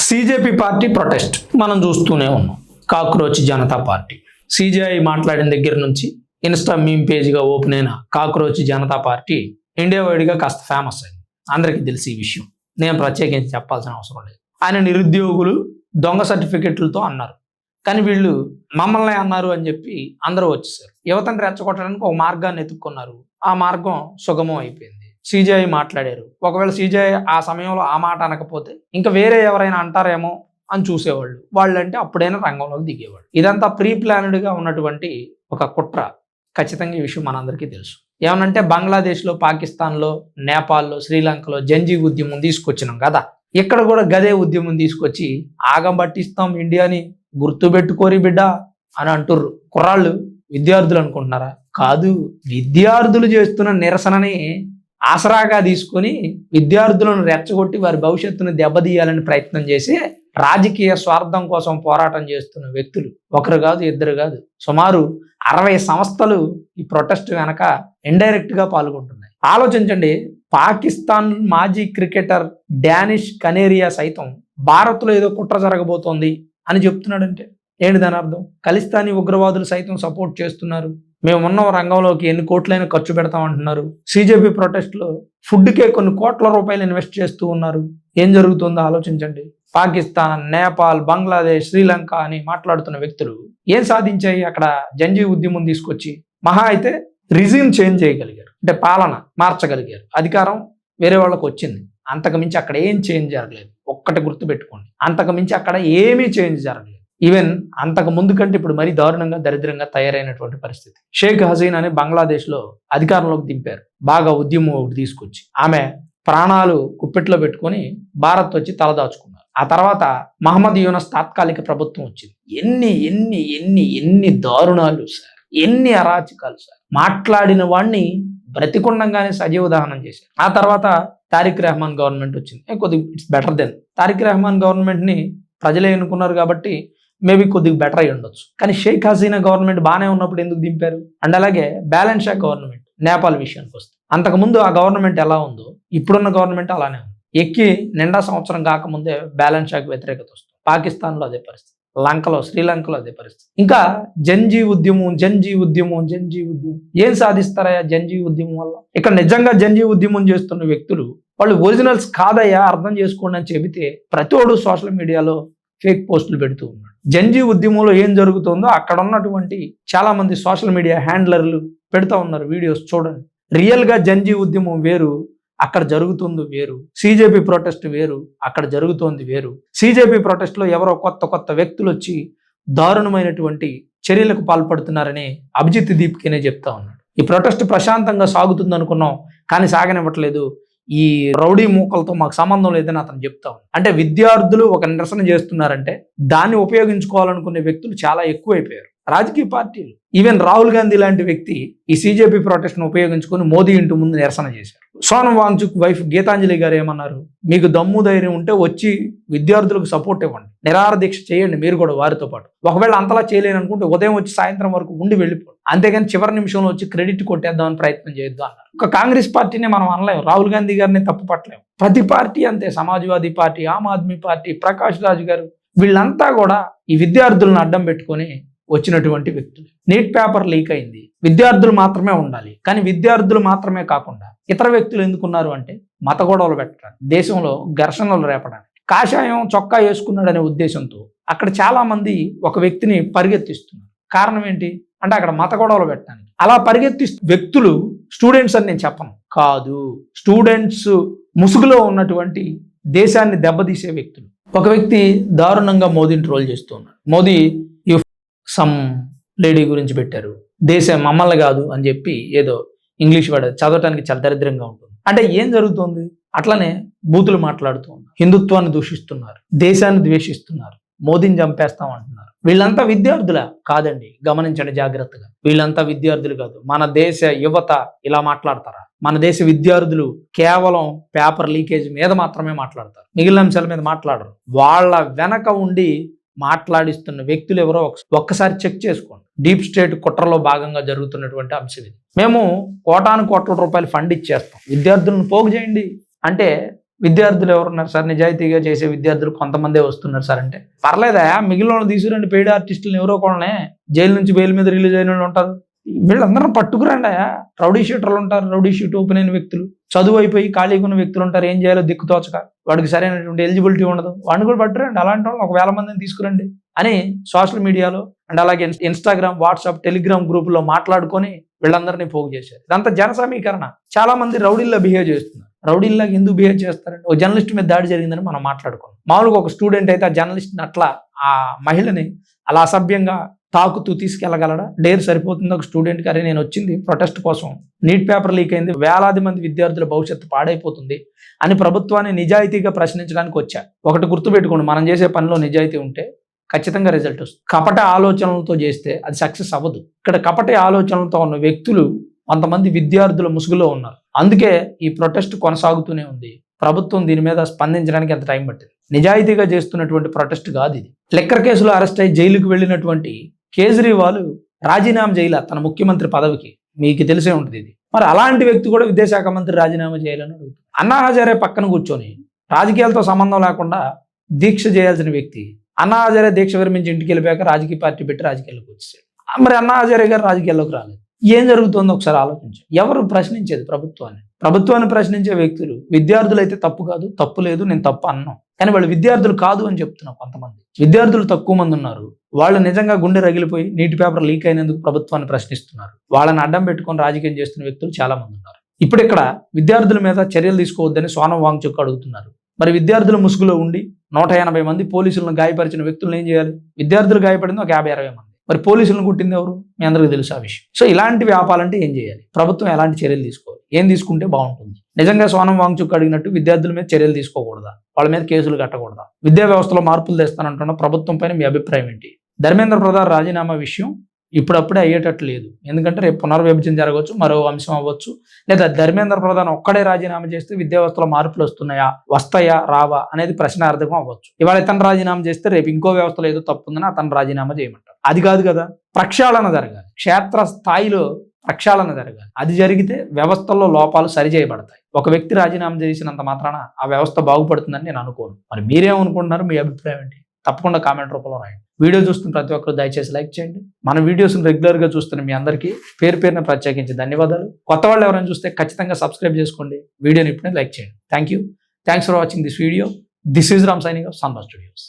CJP party protest మనం చూస్తూనే ఉన్నాం. కాక్రోచ్ జనతా పార్టీ సీజేఐ మాట్లాడిన దగ్గర నుంచి ఇన్స్టా మీమ్ పేజ్గా ఓపెన్ అయిన కాక్రోచ్ జనతా పార్టీ ఇండియా వైడ్గా కాస్త ఫేమస్ అయింది. అందరికీ తెలిసి ఈ విషయం నేను ప్రత్యేకించి చెప్పాల్సిన అవసరం లేదు. ఆయన నిరుద్యోగులు దొంగ సర్టిఫికెట్లతో అన్నారు, కానీ వీళ్ళు మమ్మల్ని అన్నారు అని చెప్పి అందరూ వచ్చేసారు. యువతను రెచ్చగొట్టడానికి ఒక మార్గాన్ని ఎత్తుక్కున్నారు. ఆ మార్గం సుగమం అయిపోయింది. సీజేఐ మాట్లాడారు. ఒకవేళ సీజేఐ ఆ సమయంలో ఆ మాట అనకపోతే ఇంకా వేరే ఎవరైనా అంటారేమో అని చూసేవాళ్ళు. వాళ్ళంటే అప్పుడైనా రంగంలోకి దిగేవాళ్ళు. ఇదంతా ప్రీ ప్లాన్డ్గా ఉన్నటువంటి ఒక కుట్ర. ఖచ్చితంగా ఈ విషయం మనందరికీ తెలుసు. ఏమనంటే బంగ్లాదేశ్లో, పాకిస్తాన్లో, నేపాల్లో, శ్రీలంకలో జంజీ ఉద్యమం తీసుకొచ్చినాం కదా, ఇక్కడ కూడా గదే ఉద్యమం తీసుకొచ్చి ఆగం పట్టిస్తాం ఇండియాని, గుర్తుపెట్టుకోరి బిడ్డ అని అంటుర్రు. కుర్రాళ్ళు విద్యార్థులు అనుకుంటున్నారా? కాదు, విద్యార్థులు చేస్తున్న నిరసనని ఆసరాగా తీసుకొని విద్యార్థులను రెచ్చగొట్టి వారి భవిష్యత్తును దెబ్బతీయాలని ప్రయత్నం చేసి రాజకీయ స్వార్థం కోసం పోరాటం చేస్తున్న వ్యక్తులు ఒకరు కాదు, ఇద్దరు కాదు, సుమారు 60 సంస్థలు ఈ ప్రొటెస్ట్ వెనక ఇండైరెక్ట్ గా పాల్గొంటున్నాయి. ఆలోచించండి, పాకిస్తాన్ మాజీ క్రికెటర్ డానిష్ కనేరియా సైతం భారత్లో ఏదో కుట్ర జరగబోతోంది అని చెప్తున్నాడంటే ఏంటి దాని అర్థం? ఖలిస్తానీ ఉగ్రవాదులు సైతం సపోర్ట్ చేస్తున్నారు, మేము ఉన్న రంగంలోకి ఎన్ని కోట్లైనా ఖర్చు పెడతామంటున్నారు. సీజేపీ ప్రొటెస్ట్లో ఫుడ్కే కొన్ని కోట్ల రూపాయలు ఇన్వెస్ట్ చేస్తూ ఉన్నారు. ఏం జరుగుతుందో ఆలోచించండి. పాకిస్తాన్, నేపాల్, బంగ్లాదేశ్, శ్రీలంక అని మాట్లాడుతున్న వ్యక్తులు ఏం సాధించాయి? అక్కడ జంజీ ఉద్యమం తీసుకొచ్చి మహా అయితే రిజిమ్ చేంజ్ చేయగలిగారు, అంటే పాలన మార్చగలిగారు, అధికారం వేరే వాళ్ళకు వచ్చింది. అంతకుమించి అక్కడ ఏం చేంజ్ జరగలేదు. ఒక్కటి గుర్తుపెట్టుకోండి, అంతకుమించి అక్కడ ఏమీ చేంజ్ జరగలేదు. ఈవెన్ అంతకు ముందు కంటే ఇప్పుడు మరీ దారుణంగా, దరిద్రంగా తయారైనటువంటి పరిస్థితి. షేక్ హసీనాని బంగ్లాదేశ్లో అధికారంలోకి దింపారు, బాగా ఉద్యమం ఒకటి తీసుకొచ్చి. ఆమె ప్రాణాలు కుప్పెట్లో పెట్టుకొని భారత్ వచ్చి తలదాచుకున్నారు. ఆ తర్వాత మహమ్మద్ యూనస్ తాత్కాలిక ప్రభుత్వం వచ్చింది. ఎన్ని ఎన్ని ఎన్ని ఎన్ని దారుణాలు సార్, ఎన్ని అరాచకాలు సార్. మాట్లాడిన వాడిని బ్రతికుండంగానే సజీవ దహనం చేశారు. ఆ తర్వాత తారిక్ రెహమాన్ గవర్నమెంట్ వచ్చింది. కొద్దిగా it's better then. Tarique Rahman గవర్నమెంట్ని ప్రజలే ఎన్నుకున్నారు కాబట్టి మేబీ కొద్దిగా బెటర్ అయి ఉండొచ్చు. కానీ షేక్ హసీనా గవర్నమెంట్ బాగానే ఉన్నప్పుడు ఎందుకు దింపారు? అండ్ అలాగే బ్యాలెన్స్ షా గవర్నమెంట్ నేపాల్ విషయానికి వస్తే, అంతకుముందు ఆ గవర్నమెంట్ ఎలా ఉందో ఇప్పుడున్న గవర్నమెంట్ అలానే ఉంది. ఎక్కి నిండా సంవత్సరం కాకముందే బ్యాలెన్స్ షాకి వ్యతిరేకత వస్తుంది. పాకిస్తాన్లో అదే పరిస్థితి, లంకలో, శ్రీలంకలో అదే పరిస్థితి. ఇంకా జంజీ ఉద్యమం, జంజీ ఉద్యమం, జంజీ ఉద్యమం. ఏం సాధిస్తారా జంజీ ఉద్యమం వల్ల? ఇక్కడ నిజంగా జంజీ ఉద్యమం చేస్తున్న వ్యక్తులు వాళ్ళు ఒరిజినల్స్ కాదయ్యా, అర్థం చేసుకోండి అని చెబితే ప్రతివాడు సోషల్ మీడియాలో ఫేక్ పోస్టులు పెడుతూ ఉన్నాడు. జంజీ ఉద్యమంలో ఏం జరుగుతుందో అక్కడ ఉన్నటువంటి చాలా మంది సోషల్ మీడియా హ్యాండ్లర్లు పెడతా ఉన్నారు వీడియోస్, చూడండి. రియల్ గా జంజీ ఉద్యమం వేరు, అక్కడ జరుగుతుంది వేరు. సీజేపీ ప్రొటెస్ట్ వేరు, అక్కడ జరుగుతోంది వేరు. సీజేపీ ప్రొటెస్ట్ లో ఎవరో కొత్త కొత్త వ్యక్తులు వచ్చి దారుణమైనటువంటి చర్యలకు పాల్పడుతున్నారని అభిజిత్ దీప్కేనే చెప్తా ఉన్నాడు. ఈ ప్రొటెస్ట్ ప్రశాంతంగా సాగుతుంది అనుకున్నాం, కానీ సాగనివ్వట్లేదు. ఈ రౌడీ మూకలతో మాకు సంబంధం లేదని అతను చెప్తా ఉన్నాడు. అంటే విద్యార్థులు ఒక నిరసన చేస్తున్నారంటే దాన్ని ఉపయోగించుకోవాలనుకునే వ్యక్తులు చాలా ఎక్కువైపోయారు. రాజకీయ పార్టీలు, ఈవెన్ రాహుల్ గాంధీ లాంటి వ్యక్తి ఈ సీజేపీ ప్రొటెస్ట్ను ఉపయోగించుకొని మోదీ ఇంటి ముందు నిరసన చేశారు. సోనం వాంగ్చుక్ వైఫ్ గీతాంజలి గారు ఏమన్నారు? మీకు దమ్ము ధైర్యం ఉంటే వచ్చి విద్యార్థులకు సపోర్ట్ ఇవ్వండి, నిరాహార దీక్ష చేయండి మీరు కూడా వారితో పాటు. ఒకవేళ అంతలా చేయలేననుకుంటే ఉదయం వచ్చి సాయంత్రం వరకు ఉండి వెళ్ళిపోండి, అంతేగాని చివరి నిమిషంలో వచ్చి క్రెడిట్ కొట్టేద్దామని ప్రయత్నం చేయొద్దు అన్నారు. ఒక కాంగ్రెస్ పార్టీని మనం అనలేము, రాహుల్ గాంధీ గారిని తప్పు పట్టలేము. ప్రతి పార్టీ అంతే, సమాజ్వాదీ పార్టీ, ఆమ్ ఆద్మీ పార్టీ, ప్రకాష్ రాజ్ గారు, వీళ్ళంతా కూడా ఈ విద్యార్థులను అడ్డం పెట్టుకొని వచ్చినటువంటి వ్యక్తులు. నీట్ పేపర్ లీక్ అయింది, విద్యార్థులు మాత్రమే ఉండాలి, కానీ విద్యార్థులు మాత్రమే కాకుండా ఇతర వ్యక్తులు ఎందుకున్నారు అంటే మత గొడవలు పెట్టడానికి, దేశంలో ఘర్షణలు రేపడానికి. కాషాయం చొక్కా వేసుకున్నాడనే ఉద్దేశంతో అక్కడ చాలా మంది ఒక వ్యక్తిని పరిగెత్తిస్తున్నారు. కారణం ఏంటి అంటే అక్కడ మత గొడవలు పెట్టడానికి. అలా పరిగెత్తిస్తూ వ్యక్తులు స్టూడెంట్స్ అని నేను చెప్పను, కాదు, స్టూడెంట్స్ ముసుగులో ఉన్నటువంటి దేశాన్ని దెబ్బతీసే వ్యక్తులు. ఒక వ్యక్తి దారుణంగా మోదీని ట్రోల్ చేస్తూ ఉన్నాడు. మోదీ సమ్ లేడీ గురించి పెట్టారు, దేశం మమ్మల్ని కాదు అని చెప్పి ఏదో ఇంగ్లీష్ వర్డ్ చదవటానికి చాలా దరిద్రంగా ఉంటుంది. అంటే ఏం జరుగుతుంది? అట్లనే బూతులు మాట్లాడుతూ ఉన్నారు, హిందుత్వాన్ని దూషిస్తున్నారు, దేశాన్ని ద్వేషిస్తున్నారు, మోదీని చంపేస్తాం అంటున్నారు. వీళ్ళంతా విద్యార్థులా? కాదండి, గమనించండి జాగ్రత్తగా. వీళ్ళంతా విద్యార్థులు కాదు. మన దేశ యువత ఇలా మాట్లాడతారా? మన దేశ విద్యార్థులు కేవలం పేపర్ లీకేజ్ మీద మాత్రమే మాట్లాడతారు, మిగిలిన అంశాల మీద మాట్లాడరు. వాళ్ళ వెనక ఉండి మాట్లాడిస్తున్న వ్యక్తులు ఎవరో ఒక్కసారి చెక్ చేసుకోండి. డీప్ స్టేట్ కుట్రలో భాగంగా జరుగుతున్నటువంటి అంశం ఇది. మేము కోటాను కోట్ల రూపాయలు ఫండ్ ఇచ్చేస్తాం, విద్యార్థులను పోగు చేయండి అంటే విద్యార్థులు ఎవరున్నారు సార్, నిజాయితీగా చేసే విద్యార్థులు కొంతమందే వస్తున్నారు సార్ అంటే, పర్లేదా మిగిలిన వాళ్ళు తీసుకురండి, పెయిడ్ ఆర్టిస్టులను ఎవరో కొనలే, జైలు నుంచి బెయిల్ మీద రిలీజ్ అయిన వాళ్ళు ఉంటారు, వీళ్ళందరూ పట్టుకురండి. రౌడీ షీటర్లు ఉంటారు, రౌడీ షీట్ ఓపెన్ అయిన వ్యక్తులు, చదువు అయిపోయి ఖాళీగా ఉన్న వ్యక్తులు ఉంటారు, ఏం చేయాలో దిక్కుతోచక, వాడికి సరైనటువంటి ఎలిజిబిలిటీ ఉండదు, వాడిని కూడా పట్టురండి, అలాంటి వాళ్ళు 1000 మందిని తీసుకురండి అని సోషల్ మీడియాలో అండ్ అలాగే ఇన్స్టాగ్రామ్, వాట్సాప్, టెలిగ్రామ్ గ్రూపుల్లో మాట్లాడుకొని వీళ్ళందరినీ పోగు చేశారు. ఇదంతా జన సమీకరణ. చాలా మంది రౌడీల్లో బిహేవ్ చేస్తున్నారు. రౌడీల్లాగా ఎందుకు బిహేవ్ చేస్తారంటే, ఒక జర్నలిస్ట్ మీద దాడి జరిగిందని మనం మాట్లాడుకోం. మామూలుగా ఒక స్టూడెంట్ అయితే ఆ జర్నలిస్ట్ని అట్లా, ఆ మహిళని అలా అసభ్యంగా తాకుతూ తీసుకెళ్లగలడా? డేర్ సరిపోతుంది ఒక స్టూడెంట్ గారే, నేను వచ్చింది ప్రొటెస్ట్ కోసం, నీట్ పేపర్ లీక్ అయింది, వేలాది మంది విద్యార్థుల భవిష్యత్తు పాడైపోతుంది అని ప్రభుత్వాన్ని నిజాయితీగా ప్రశ్నించడానికి వచ్చా. ఒకటి గుర్తుపెట్టుకోండి, మనం చేసే పనిలో నిజాయితీ ఉంటే ఖచ్చితంగా రిజల్ట్ వస్తుంది. కపట ఆలోచనలతో చేస్తే అది సక్సెస్ అవ్వదు. ఇక్కడ కపట ఆలోచనలతో ఉన్న వ్యక్తులు కొంతమంది విద్యార్థుల ముసుగులో ఉన్నారు. అందుకే ఈ ప్రొటెస్ట్ కొనసాగుతూనే ఉంది. ప్రభుత్వం దీని మీద స్పందించడానికి ఎంత టైం పట్టింది. నిజాయితీగా చేస్తున్నటువంటి ప్రొటెస్ట్ కాదు ఇది. లిక్కర్ కేసులో అరెస్ట్ అయ్యి జైలుకు వెళ్ళినటువంటి కేజ్రీవాల్ రాజీనామా చేయాల తన ముఖ్యమంత్రి పదవికి, మీకు తెలిసే ఉంటుంది ఇది. మరి అలాంటి వ్యక్తి కూడా విద్యాశాఖ మంత్రి రాజీనామా చేయాలని అడుగుతుంది. అన్నా హజారే పక్కన కూర్చొని రాజకీయాలతో సంబంధం లేకుండా దీక్ష చేయాల్సిన వ్యక్తి అన్నా హజారే దీక్ష విరమించి ఇంటికి వెళ్ళిపోయాక రాజకీయ పార్టీ పెట్టి రాజకీయాల్లోకి వచ్చేసాడు. మరి అన్నా హజారే గారు రాజకీయాల్లోకి రాలేదు. ఏం జరుగుతుందో ఒకసారి ఆలోచించు. ఎవరు ప్రశ్నించేది ప్రభుత్వాన్ని ప్రశ్నించే వ్యక్తులు. విద్యార్థులు అయితే తప్పు కాదు, తప్పు లేదు, నేను తప్పు అన్నాం, కానీ వాళ్ళు విద్యార్థులు కాదు అని చెప్తున్నాం. కొంతమంది విద్యార్థులు తక్కువ మంది ఉన్నారు, వాళ్ళు నిజంగా గుండె రగిలిపోయి నీటి పేపర్ లీక్ అయినందుకు ప్రభుత్వాన్ని ప్రశ్నిస్తున్నారు. వాళ్ళని అడ్డం పెట్టుకొని రాజకీయం చేస్తున్న వ్యక్తులు చాలా మంది ఉన్నారు. ఇప్పుడు ఇక్కడ విద్యార్థుల మీద చర్యలు తీసుకోవద్దని సోనం వాంగ్చుక్ అడుగుతున్నారు. మరి విద్యార్థుల ముసుగులో ఉండి 180 మంది పోలీసులను గాయపరిచిన వ్యక్తులను ఏం చేయాలి? విద్యార్థులు గాయపడింది ఒక 50-60 మంది, మరి పోలీసులను కుట్టింది ఎవరు? మీ అందరికీ తెలుసు ఆ విషయం. సో ఇలాంటివి ఆపాలంటే ఏం చేయాలి? ప్రభుత్వం ఎలాంటి చర్యలు తీసుకోవాలి? ఏం తీసుకుంటే బాగుంటుంది? నిజంగా సోనం వాంగ్చుక్ అడిగినట్టు విద్యార్థుల మీద చర్యలు తీసుకోకూడదా? వాళ్ళ మీద కేసులు కట్టకూడదా? విద్యా వ్యవస్థలో మార్పులు తెస్తానంటున్న ప్రభుత్వం పైన మీ అభిప్రాయం ఏంటి? ధర్మేంద్ర ప్రధాన్ రాజీనామా విషయం ఇప్పుడప్పుడే అయ్యేటట్టు లేదు. ఎందుకంటే రేపు పునర్విభజన జరగవచ్చు, మరో అంశం అవ్వచ్చు, లేదా ధర్మేంద్ర ప్రధాన్ ఒక్కడే రాజీనామా చేస్తే విద్యా వ్యవస్థలో మార్పులు వస్తాయా రావా అనేది ప్రశ్నార్థకం అవ్వచ్చు. ఇవాళ ఇతను రాజీనామా చేస్తే రేపు ఇంకో వ్యవస్థలో ఏదో తప్పు ఉందని అతను రాజీనామా చేయమంటారు. అది కాదు కదా, ప్రక్షాళన జరగాలి, క్షేత్ర స్థాయిలో ప్రక్షాళన జరగాలి. అది జరిగితే వ్యవస్థల్లో లోపాలు సరిచేయబడతాయి. ఒక వ్యక్తి రాజీనామా చేసినంత మాత్రాన ఆ వ్యవస్థ బాగుపడుతుందని నేను అనుకోను. మరి మీరేమనుకుంటున్నారు? మీ అభిప్రాయం ఏంటి? తప్పకుండా కామెంట్ రూపంలో రాయండి. వీడియో చూస్తున్న ప్రతి ఒక్కరు దయచేసి లైక్ చేయండి. మన వీడియోస్ని రెగ్యులర్గా చూస్తున్న మీ అందరికీ పేరు పేరున ప్రత్యేకించి ధన్యవాదాలు. కొత్త వాళ్ళు ఎవరైనా చూస్తే ఖచ్చితంగా సబ్స్క్రైబ్ చేసుకోండి. వీడియోని ఇప్పుడే లైక్ చేయండి. Thanks for watching this video. This is Ram signing off Sanba studios.